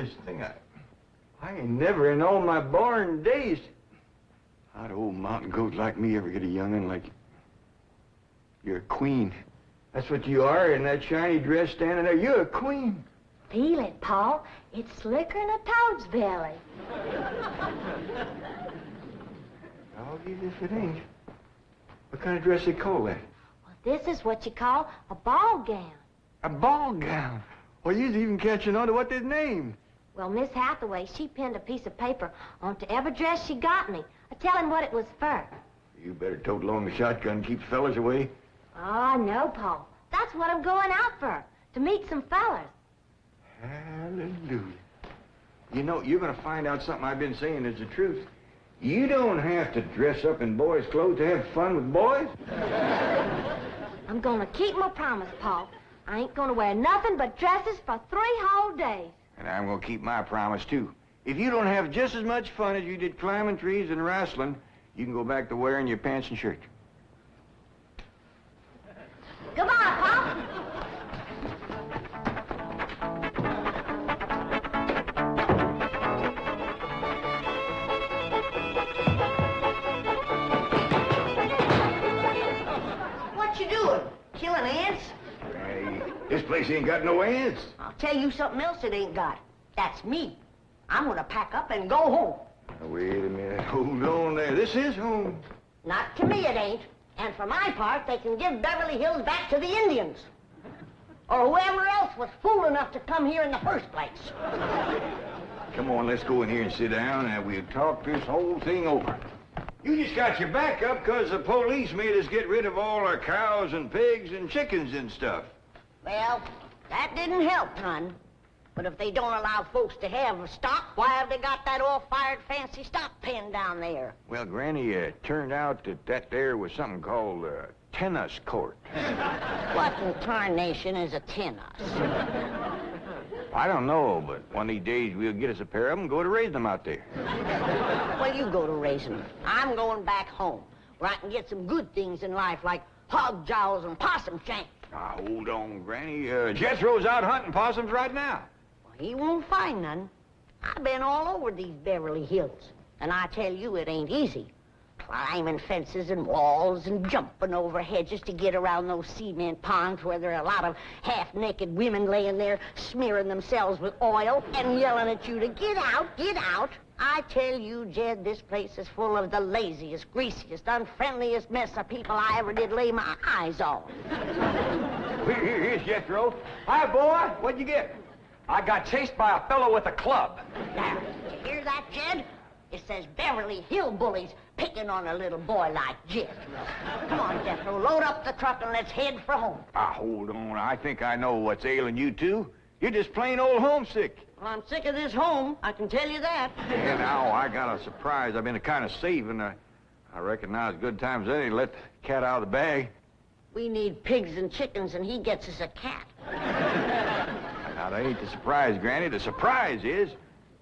funniest thing. I ain't never in all my born days. How'd old mountain goat like me ever get a young'un like you? You're a queen. That's what you are in that shiny dress standing there. You're a queen. Feel it, Paul. It's slicker than a toad's belly. I'll give you if it ain't. What kind of dress they call that? Well, this is what you call a ball gown. A ball gown? Well, you's even catching on to what they're named. Well, Miss Hathaway, she pinned a piece of paper onto every dress she got me, telling what it was for. You better tote along the shotgun and keep the fellas away. Oh, no, Paul. That's what I'm going out for, to meet some fellas. Hallelujah. You know, you're going to find out something I've been saying is the truth. You don't have to dress up in boys' clothes to have fun with boys. I'm going to keep my promise, Paul. I ain't going to wear nothing but dresses for 3 whole days. And I'm going to keep my promise, too. If you don't have just as much fun as you did climbing trees and wrestling, you can go back to wearing your pants and shirt. Goodbye, Paul. What you doing? Killing ants? Hey, this place ain't got no ants. I'll tell you something else it ain't got. That's me. I'm gonna pack up and go home. Now, wait a minute. Hold on there. This is home. Not to me it ain't. And for my part, they can give Beverly Hills back to the Indians. Or whoever else was fool enough to come here in the first place. Come on, let's go in here and sit down, and we'll talk this whole thing over. You just got your back up because the police made us get rid of all our cows and pigs and chickens and stuff. Well, that didn't help none. But if they don't allow folks to have stock, why have they got that all-fired fancy stock pen down there? Well, Granny, it turned out that there was something called a tennis court. What in tarnation is a tennis? I don't know, but one of these days we'll get us a pair of them and go to raise them out there. Well, you go to raising them. I'm going back home, where I can get some good things in life, like hog jowls and possum shanks. Now, hold on, Granny. Jethro's out hunting possums right now. Well, he won't find none. I've been all over these Beverly Hills, and I tell you it ain't easy. Climbing fences and walls and jumping over hedges to get around those cement ponds where there are a lot of half-naked women laying there smearing themselves with oil and yelling at you to get out, get out. I tell you, Jed, this place is full of the laziest, greasiest, unfriendliest mess of people I ever did lay my eyes on. Here's Jethro. Hi, boy. What'd you get? I got chased by a fellow with a club. Now, did you hear that, Jed? It says Beverly Hillbillies picking on a little boy like Jethro. Come on, Jethro, load up the truck and let's head for home. Hold on. I think I know what's ailing you two. You're just plain old homesick. Well, I'm sick of this home, I can tell you that. Yeah, now, I got a surprise. I've been kind of saving. I reckon now's good times any to let the cat out of the bag. We need pigs and chickens, and he gets us a cat. Now, that ain't the surprise, Granny. The surprise is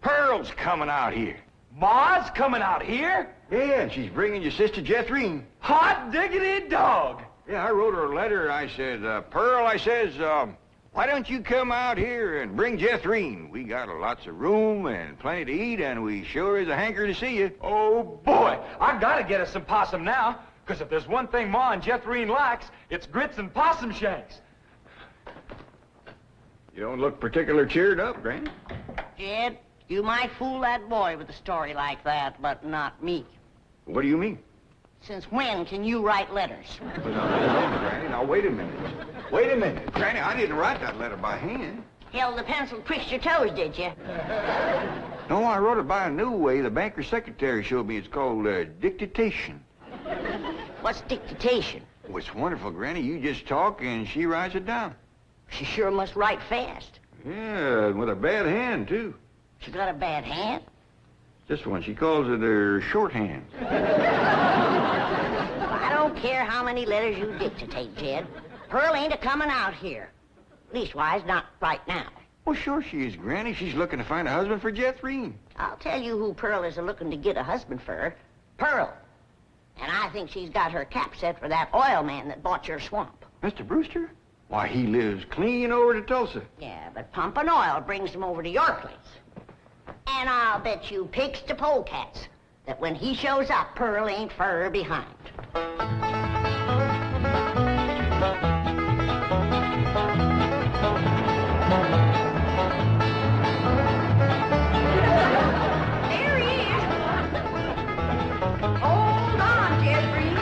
Pearl's coming out here. Ma's coming out here? Yeah, and she's bringing your sister Jethrine. Hot diggity dog. Yeah, I wrote her a letter. I said, Pearl, I says, why don't you come out here and bring Jethrine? We got lots of room and plenty to eat, and we sure is a hanker to see you. Oh, boy. I gotta get us some possum now, because if there's one thing Ma and Jethrine likes, it's grits and possum shanks. You don't look particular cheered up, Granny. Jed, you might fool that boy with a story like that, but not me. What do you mean? Since when can you write letters? Well, now, Granny, now, wait a minute. Wait a minute. Granny, I didn't write that letter by hand. Held the pencil twixt your toes, did you? No, I wrote it by a new way. The banker's secretary showed me. It's called dictation. What's dictation? Oh, it's wonderful, Granny. You just talk and she writes it down. She sure must write fast. Yeah, with a bad hand, too. She got a bad hand? This one, she calls it her shorthand. I don't care how many letters you dictate, Jed. Pearl ain't a-coming out here. Leastwise, not right now. Well, sure she is, Granny. She's looking to find a husband for Jethrine. I'll tell you who Pearl is a-looking to get a husband for her. Pearl. And I think she's got her cap set for that oil man that bought your swamp. Mr. Brewster? Why, he lives clean over to Tulsa. Yeah, but pumping oil brings him over to your place. And I'll bet you pigs to polecats that when he shows up, Pearl ain't fur behind. There he is. Hold on, Jeffrey.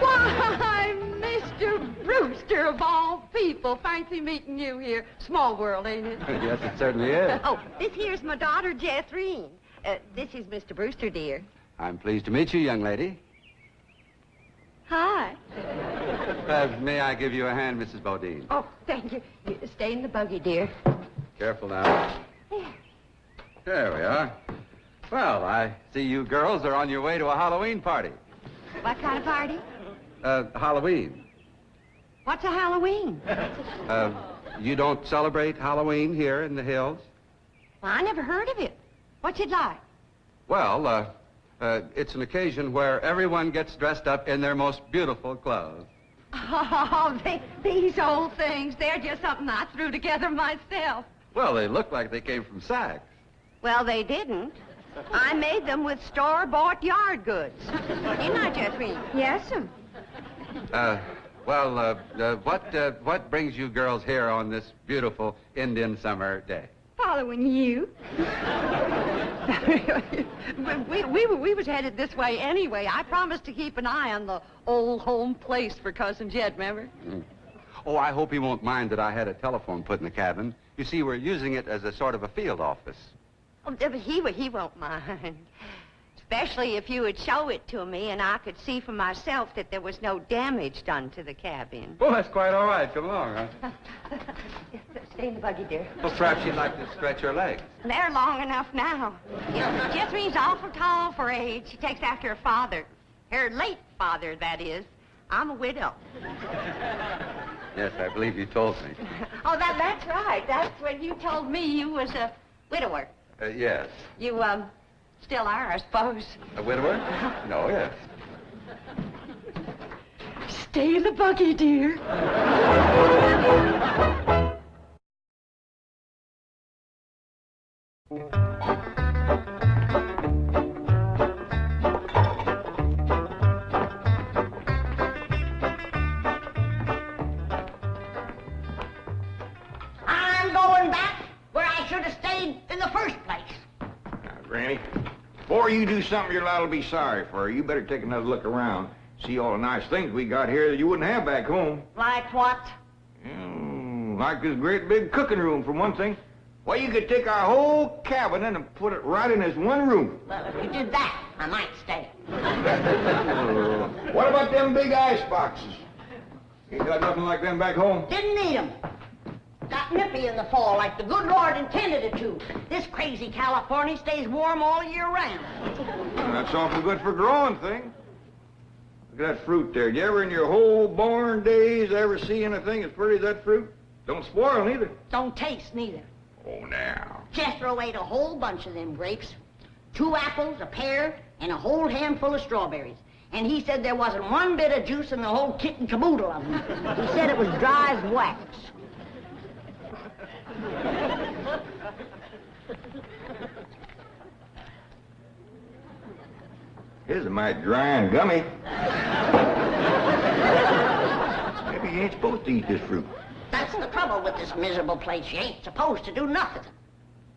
Why, Mr. Brewster, of all people, fancy meeting you here. Small world, ain't it? Yes, it certainly is. Oh, this here's my daughter, Jethreen. This is Mr. Brewster, dear. I'm pleased to meet you, young lady. Hi. May I give you a hand, Mrs. Bodine? Oh, thank you. Stay in the buggy, dear. Careful now. There we are. Well, I see you girls are on your way to a Halloween party. What kind of party? Halloween. What's a Halloween? You don't celebrate Halloween here in the hills? Well, I never heard of it. What's it like? Well, it's an occasion where everyone gets dressed up in their most beautiful clothes. Oh, these old things, they're just something I threw together myself. Well, they look like they came from Saks. Well, they didn't. I made them with store-bought yard goods. Didn't I, Jethreen? Yes, sir. What brings you girls here on this beautiful Indian summer day? Following you. we was headed this way anyway. I promised to keep an eye on the old home place for Cousin Jed, remember? Mm. Oh, I hope he won't mind that I had a telephone put in the cabin. You see, we're using it as a sort of a field office. Oh, but he won't mind. Especially if you would show it to me and I could see for myself that there was no damage done to the cabin. Well, that's quite all right. Come along, huh? Stay in the buggy, dear. Well, perhaps you'd like to stretch your legs. They're long enough now. Jethreen's awful tall for age. She takes after her father. Her late father, that is. I'm a widow. Yes, I believe you told me. Oh, that's right. That's when you told me you was a widower. Yes. You, still are, I suppose. A widower? No, yes. Stay in the buggy, dear. I'm going back where I should have stayed in the first place. Now, Granny, before you do something your lad will be sorry for, you better take another look around. See all the nice things we got here that you wouldn't have back home. Like what? Like this great big cooking room, for one thing. Why, you could take our whole cabin in and put it right in this one room. Well, if you did that, I might stay. What about them big ice boxes? You got nothing like them back home? Didn't need 'em. Got nippy in the fall like the good Lord intended it to. This crazy California stays warm all year round. Well, that's awful good for growing things. Look at that fruit there. Did you ever in your whole born days ever see anything as pretty as that fruit? Don't spoil neither. Don't taste neither. Oh, now. Jethro ate a whole bunch of them grapes. 2 apples, a pear, and a whole handful of strawberries. And he said there wasn't one bit of juice in the whole kit and caboodle of them. He said it was dry as wax. His a mighty dry and gummy. Maybe you ain't supposed to eat this fruit. That's the trouble with this miserable place. You ain't supposed to do nothing.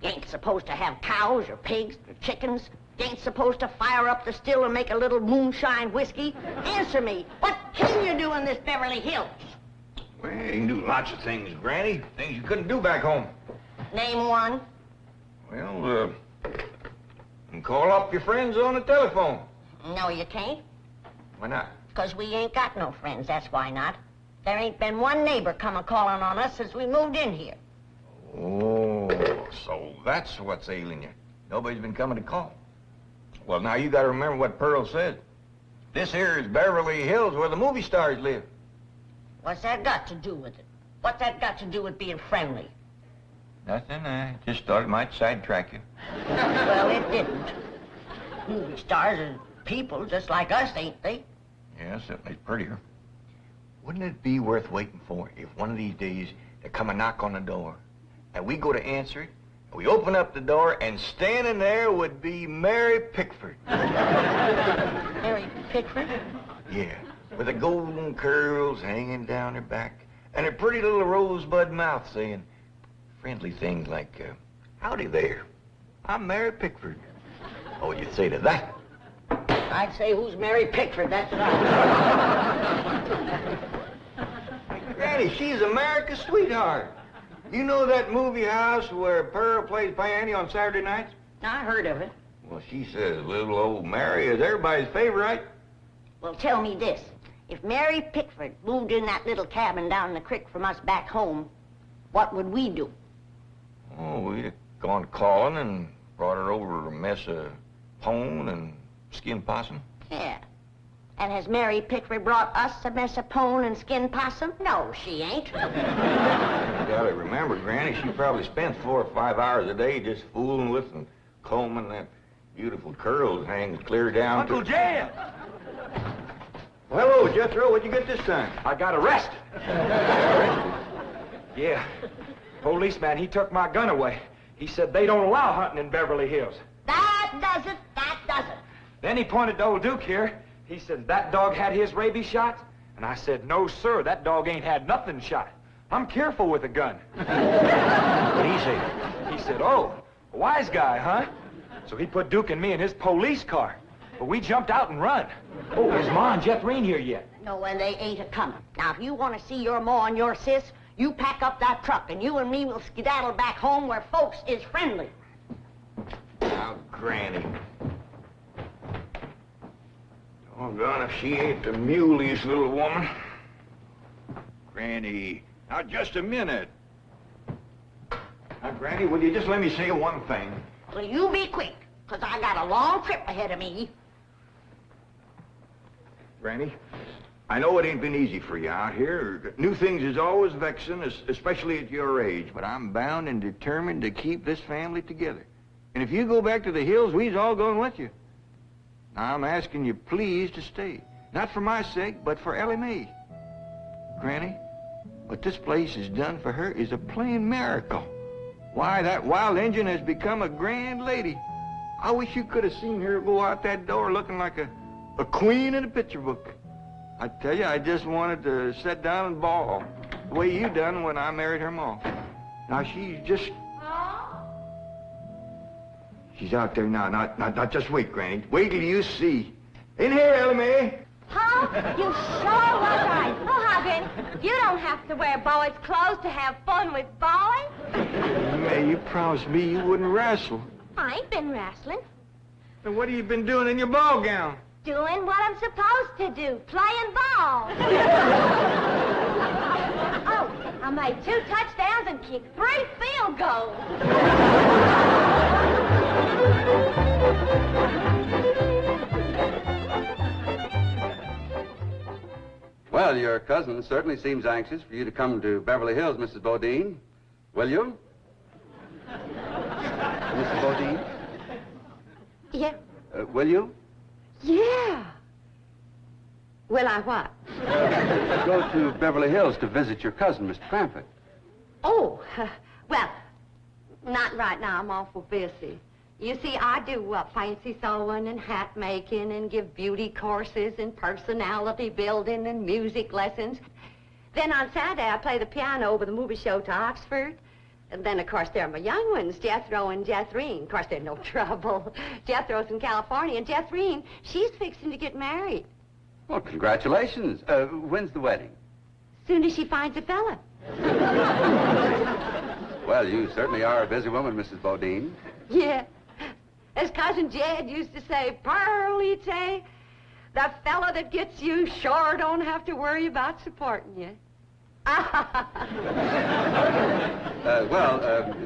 You ain't supposed to have cows or pigs or chickens. You ain't supposed to fire up the still and make a little moonshine whiskey. Answer me, what can you do in this Beverly Hills? Well, you can do lots of things, Granny. Things you couldn't do back home. Name one. Well, And call up your friends on the telephone. No, you can't. Why not? Because we ain't got no friends, that's why not. There ain't been one neighbor come a-calling on us since we moved in here. Oh, so that's what's ailing you. Nobody's been coming to call. Well, now you gotta remember what Pearl said. This here is Beverly Hills where the movie stars live. What's that got to do with it? What's that got to do with being friendly? Nothing, I just thought it might sidetrack you. Well, it didn't. Movie stars are people just like us, ain't they? Yeah, certainly prettier. Wouldn't it be worth waiting for if one of these days they come a knock on the door and we go to answer it, and we open up the door and standing there would be Mary Pickford. Mary Pickford? Yeah, with the golden curls hanging down her back and her pretty little rosebud mouth saying friendly things like, howdy there, I'm Mary Pickford. Oh, you'd say to that? I'd say, who's Mary Pickford? That's what I Granny, she's America's sweetheart. You know that movie house where Pearl plays piano on Saturday nights? I heard of it. Well, she says little old Mary is everybody's favorite. Well, tell me this. If Mary Pickford moved in that little cabin down the creek from us back home, what would we do? Oh, we'd have gone calling and brought her over a mess of pone and skinned possum. Yeah. And has Mary Pickford brought us a mess of pone and skinned possum? No, she ain't. You gotta remember, Granny, she probably spent 4 or 5 hours a day just fooling with and combing that beautiful curls hanging clear down Uncle Jam! Well, hello, Jethro. What'd you get this time? I got arrested. Yeah. Policeman, he took my gun away. He said they don't allow hunting in Beverly Hills. That does it. That does it. Then he pointed to old Duke here. He said that dog had his rabies shots. And I said, no, sir, that dog ain't had nothing shot. I'm careful with a gun. What'd he say? He said, oh, a wise guy, huh? So he put Duke and me in his police car. But we jumped out and run. Oh, is Ma and Jethreen here yet? No, and they ain't a-coming. Now, if you want to see your ma and your sis, you pack up that truck, and you and me will skedaddle back home where folks is friendly. Now, Granny. Doggone if she ain't the muleyest little woman. Granny, now just a minute. Now, Granny, will you just let me say one thing? Well, you be quick, because I got a long trip ahead of me. Granny, I know it ain't been easy for you out here. New things is always vexing, especially at your age. But I'm bound and determined to keep this family together. And if you go back to the hills, we's all going with you. Now, I'm asking you please to stay. Not for my sake, but for Ellie Mae. Granny, what this place has done for her is a plain miracle. Why, that wild Injun has become a grand lady. I wish you could have seen her go out that door looking like a queen in a picture book. I tell you, I just wanted to sit down and bawl, the way you done when I married her ma. Now, she's just... She's out there now. Not just wait, Granny. Wait till you see. In here, Ellie Mae. Huh? You sure was right. Oh, Hoggin, you don't have to wear boys' clothes to have fun with boys. Mae, you promised me you wouldn't wrestle. I ain't been wrestling. Then what have you been doing in your ball gown? Doing what I'm supposed to do, playing ball. Oh, I made 2 touchdowns and kicked 3 field goals. Well, your cousin certainly seems anxious for you to come to Beverly Hills, Mrs. Bodine. Will you? Mrs. Bodine? Yeah. Will you? Yeah. Will I what? Go to Beverly Hills to visit your cousin, Mr. Clampett. Oh, well, not right now. I'm awful busy. You see, I do fancy sewing and hat making and give beauty courses and personality building and music lessons. Then on Saturday, I play the piano over the movie show to Oxford. And then, of course, there are my young ones, Jethro and Jethreen. Of course, they're no trouble. Jethro's in California, and Jethreen, she's fixing to get married. Well, congratulations. When's the wedding? Soon as she finds a fella. Well, you certainly are a busy woman, Mrs. Bodine. Yeah. As Cousin Jed used to say, Pearlite, the fella that gets you sure don't have to worry about supporting you.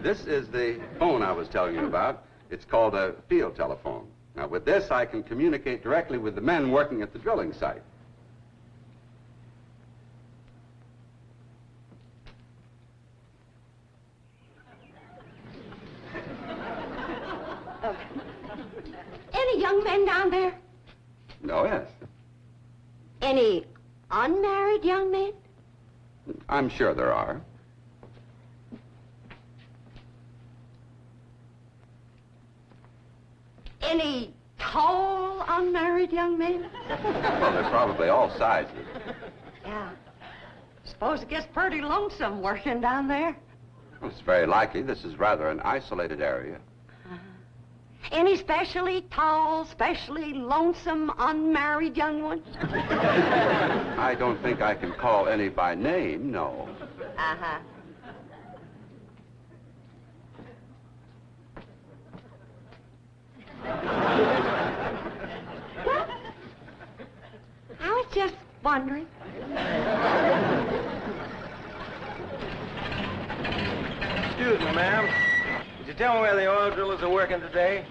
This is the phone I was telling you about. It's called a field telephone. Now, with this, I can communicate directly with the men working at the drilling site. Any young men down there? Oh, yes. Any unmarried young men? I'm sure there are. Any tall unmarried young men? Well, they're probably all sizes. Yeah. Suppose it gets pretty lonesome working down there. Well, it's very likely. This is rather an isolated area. Any specially tall, specially lonesome, unmarried young ones? I don't think I can call any by name, no. Uh-huh. Well, I was just wondering. Excuse me, ma'am. Could you tell me where the oil drillers are working today?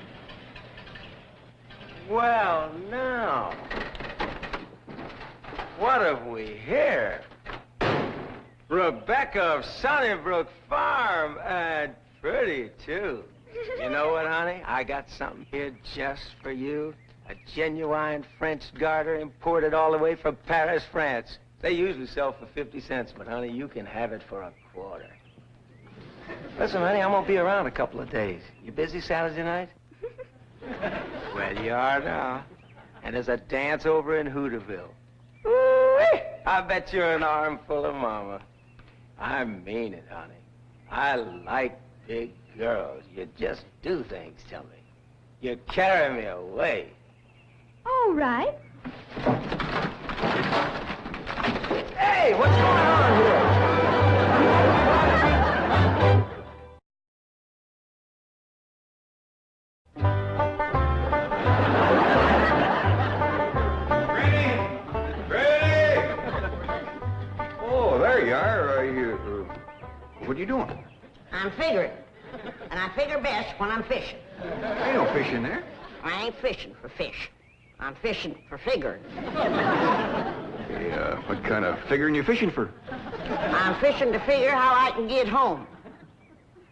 Well, now. What have we here? Rebecca of Sunnybrook Farm, and pretty, too. You know what, honey? I got something here just for you. A genuine French garter imported all the way from Paris, France. They usually sell for 50 cents, but, honey, you can have it for a quarter. Listen, honey, I'm gonna be around a couple of days. You busy Saturday night? Well, you are now. And there's a dance over in Hooterville. Ooh-wee! I bet you're an armful of mama. I mean it, honey. I like big girls. You just do things to me. You carry me away. All right. Hey, what's going on here? What are you doing? I'm figuring. And I figure best when I'm fishing. Ain't no fish in there. I ain't fishing for fish. I'm fishing for figuring. Hey, what kind of figuring you fishing for? I'm fishing to figure how I can get home.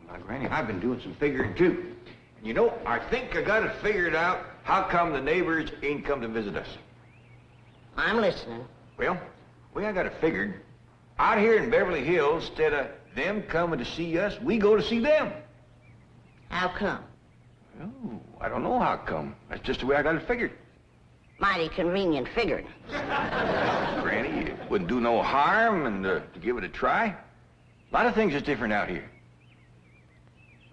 Now, Granny, I've been doing some figuring, too. And you know, I think I got it figured out how come the neighbors ain't come to visit us. I'm listening. Well, I got it figured. Out here in Beverly Hills, instead of them coming to see us, we go to see them. How come? Oh, I don't know how come. That's just the way I got it figured. Mighty convenient figuring. Granny, it wouldn't do no harm and to give it a try. A lot of things is different out here.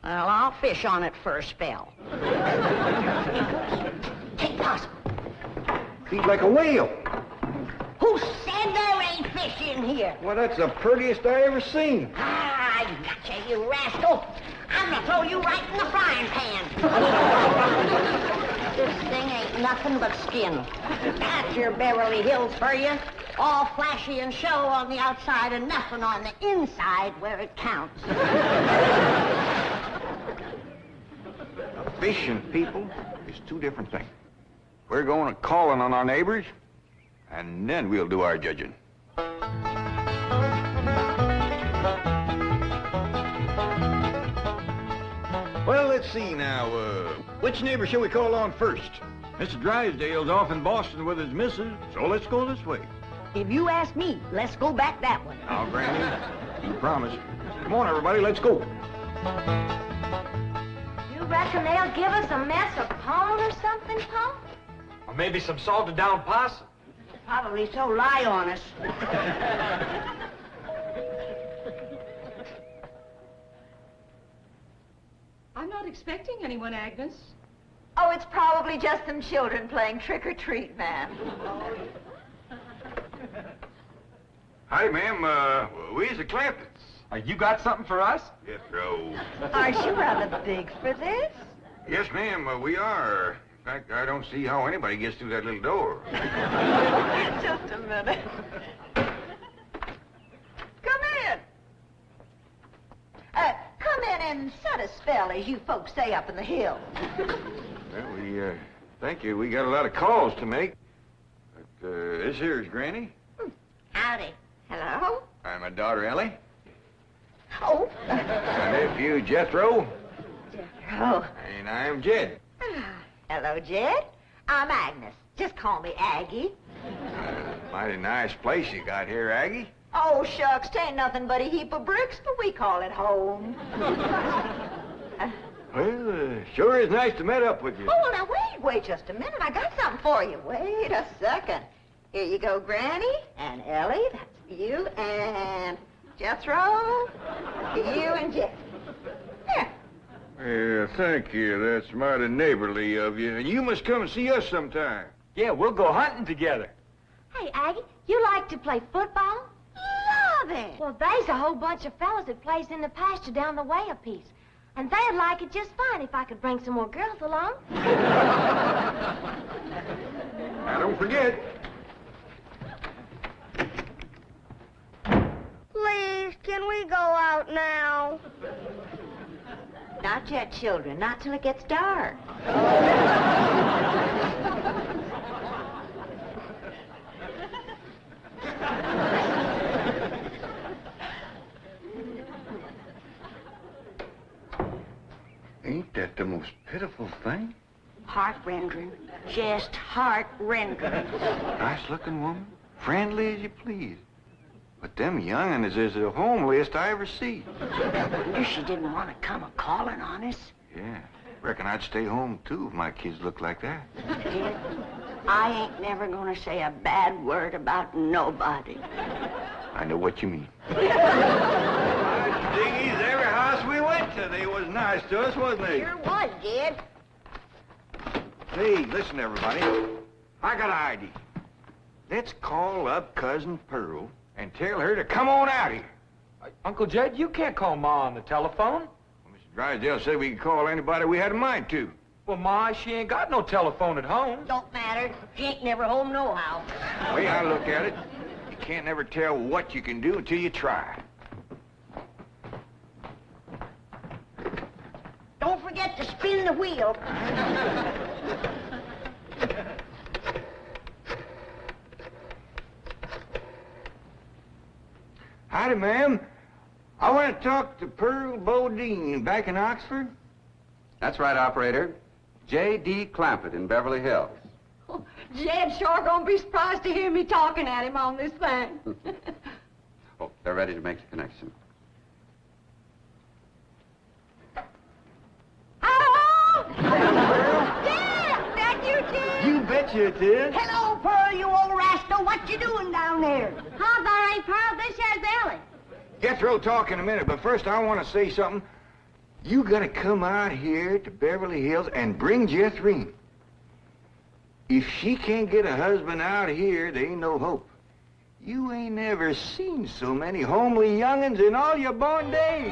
Well, I'll fish on it for a spell. Take Possum. Feed like a whale. Who said there ain't fish in here? Well, that's the prettiest I ever seen. Ah, I gotcha, you rascal. I'm gonna throw you right in the frying pan. This thing ain't nothing but skin. That's your Beverly Hills for you. All flashy and show on the outside and nothing on the inside where it counts. Fish and people is two different things. We're going to calling on our neighbors, and then we'll do our judging. Well, let's see now. Which neighbor shall we call on first? Mr. Drysdale's off in Boston with his missus, so let's go this way. If you ask me, let's go back that way. Now, Granny, you promise. Come on, everybody, let's go. You reckon they'll give us a mess of pone or something, Pa? Or maybe some salted down possum. Probably so lie on us. I'm not expecting anyone, Agnes. Oh, it's probably just some children playing trick-or-treat, ma'am. Hi, ma'am. We's the Clampetts. You got something for us? Yes, bro. Aren't you rather big for this? Yes, ma'am, we are. In fact, I don't see how anybody gets through that little door. Just a minute. Come in. Come in and set a spell, as you folks say up in the hills. Well, thank you. We got a lot of calls to make. But, this here is Granny. Howdy. Hello? I'm my daughter, Ellie. Oh. My nephew, Jethro. Oh. And I'm Jed. Hello, Jed. I'm Agnes. Just call me Aggie. Mighty nice place you got here, Aggie. Oh, shucks, 'tain't nothing but a heap of bricks, but we call it home. Well, sure is nice to meet up with you. Oh, now wait just a minute. I got something for you. Wait a second. Here you go, Granny, and Ellie, that's for you, and Jethro, for you and Jed. Here. Yeah, thank you. That's mighty neighborly of you. And you must come and see us sometime. Yeah, we'll go hunting together. Hey, Aggie, you like to play football? Love it. Well, there's a whole bunch of fellas that plays in the pasture down the way a piece. And they'd like it just fine if I could bring some more girls along. Now, don't forget. Please, can we go out now? Not yet, children. Not till it gets dark. Ain't that the most pitiful thing? Heart-rending. Just heart-rending. Nice-looking woman, friendly as you please. But them young'uns is the homeliest I ever see. Wonder she didn't want to come a-calling on us. Yeah, reckon I'd stay home, too, if my kids looked like that. Kid, I ain't never gonna say a bad word about nobody. I know what you mean. Diggies, every house we went to, they was nice to us, wasn't they? Sure was, Dad. Hey, listen, everybody. I got an idea. Let's call up Cousin Pearl and tell her to come on out here. Uncle Jed, you can't call Ma on the telephone. Well, Mr. Drysdale said we could call anybody we had a mind to. Well, Ma, she ain't got no telephone at home. Don't matter. She ain't never home nohow. The way I look at it, you can't never tell what you can do until you try. Don't forget to spin the wheel. Howdy, ma'am. I want to talk to Pearl Bodine back in Oxford. That's right, operator. J.D. Clampett in Beverly Hills. Oh, Jed's sure gonna be surprised to hear me talking at him on this thing. Oh, they're ready to make the connection. Hello? Dad! That you, Dad? You betcha it is. Hello, Pearl, you old rascal. What you doing down there? Huh, there ain't Pearl. This here's Ellie. Jethro talk in a minute, but first I want to say something. You gotta come out here to Beverly Hills and bring Jethrine. If she can't get a husband out here, there ain't no hope. You ain't never seen so many homely young'uns in all your born days.